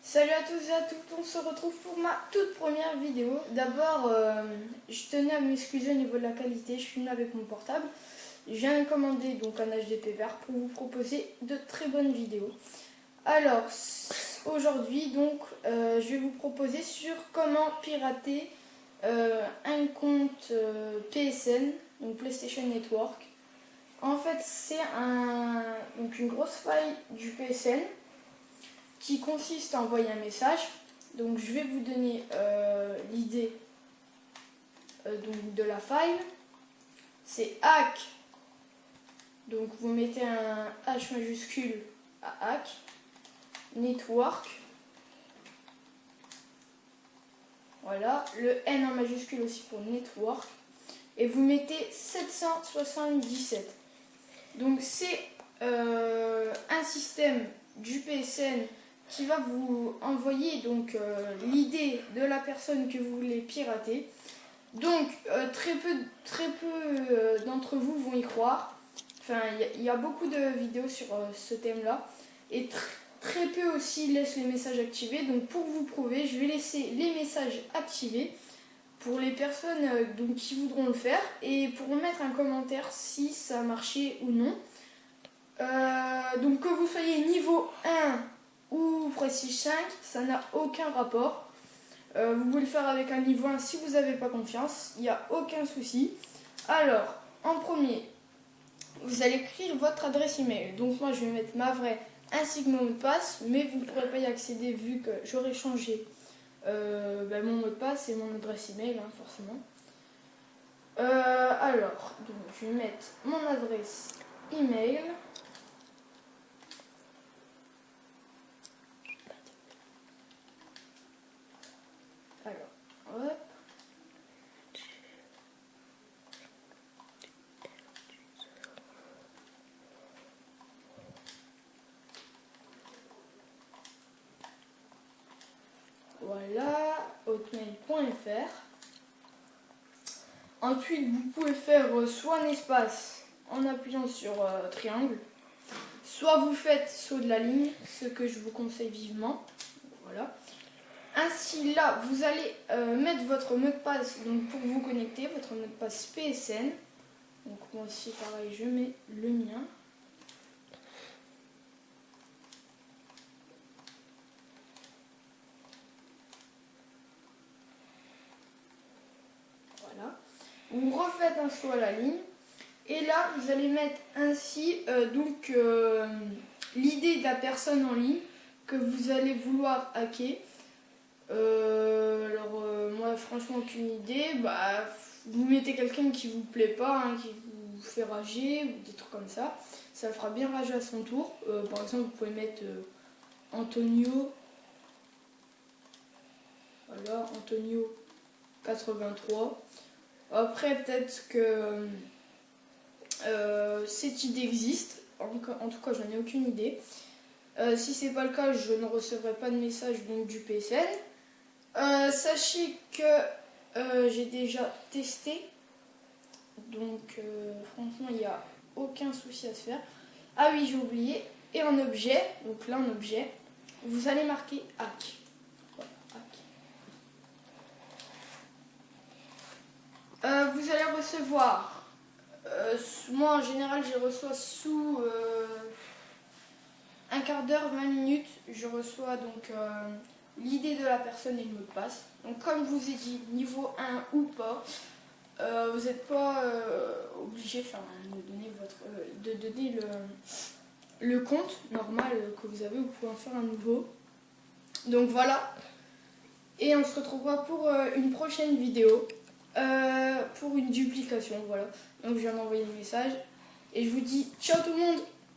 Salut à tous et à toutes, on se retrouve pour ma toute première vidéo. D'abord, je tenais à m'excuser au niveau de la qualité, je filme avec mon portable. Je viens de commander donc un HDP vert pour vous proposer de très bonnes vidéos. Alors, aujourd'hui donc, je vais vous proposer sur comment pirater un compte PSN, donc PlayStation Network. En fait, c'est donc une grosse faille du PSN qui consiste à envoyer un message. Donc je vais vous donner l'idée de la faille. C'est hack. Donc vous mettez un H majuscule à hack. Network. Voilà. Le N en majuscule aussi pour network. Et vous mettez 777. Donc c'est un système du PSN qui va vous envoyer donc l'idée de la personne que vous voulez pirater. Donc très peu d'entre vous vont y croire. Enfin, il y a beaucoup de vidéos sur ce thème-là. Et très peu aussi laissent les messages activés. Donc pour vous prouver, je vais laisser les messages activés pour les personnes donc, qui voudront le faire. Et pour mettre un commentaire si ça a marché ou non. Donc que vous soyez niveau 1 ou Prestige 5, ça n'a aucun rapport. Vous pouvez le faire avec un niveau 1 si vous n'avez pas confiance, il n'y a aucun souci. Alors, en premier, vous allez écrire votre adresse email. Donc moi je vais mettre ma vraie ainsi que mon mot de passe, mais vous ne pourrez pas y accéder vu que j'aurai changé mon mot de passe et mon adresse email, hein, forcément. Alors, donc, je vais mettre mon adresse email. Alors, hop. Voilà, hotmail.fr. Ensuite, vous pouvez faire soit un espace en appuyant sur triangle, soit vous faites saut de la ligne, ce que je vous conseille vivement. Voilà. Ainsi, là, vous allez mettre votre mot de passe donc, pour vous connecter, votre mot de passe PSN. Donc moi aussi, pareil, je mets le mien. Voilà. Vous refaites un saut à la ligne. Et là, vous allez mettre ainsi l'idée de la personne en ligne que vous allez vouloir hacker. Moi, franchement, aucune idée. Vous mettez quelqu'un qui vous plaît pas, hein, qui vous fait rager ou des trucs comme ça. Ça le fera bien rager à son tour. Par exemple, vous pouvez mettre Antonio. Voilà, Antonio 83. Après, peut-être que cette idée existe. En tout cas, j'en ai aucune idée. Si c'est pas le cas, je ne recevrai pas de message donc, du PSN. Sachez que j'ai déjà testé. Donc, franchement, il n'y a aucun souci à se faire. Ah oui, j'ai oublié. Et en objet, donc là en objet, vous allez marquer hack. Voilà, hack. Vous allez recevoir. Moi en général je reçois sous un quart d'heure, 20 minutes, je reçois donc l'idée de la personne et le mot de passe. Donc comme je vous ai dit, niveau 1 ou pas, vous n'êtes pas obligé de donner le compte normal que vous avez, vous pouvez en faire un nouveau. Donc voilà, et on se retrouvera pour une prochaine vidéo. Pour une duplication, voilà. Donc je viens d'envoyer le message et je vous dis ciao tout le monde.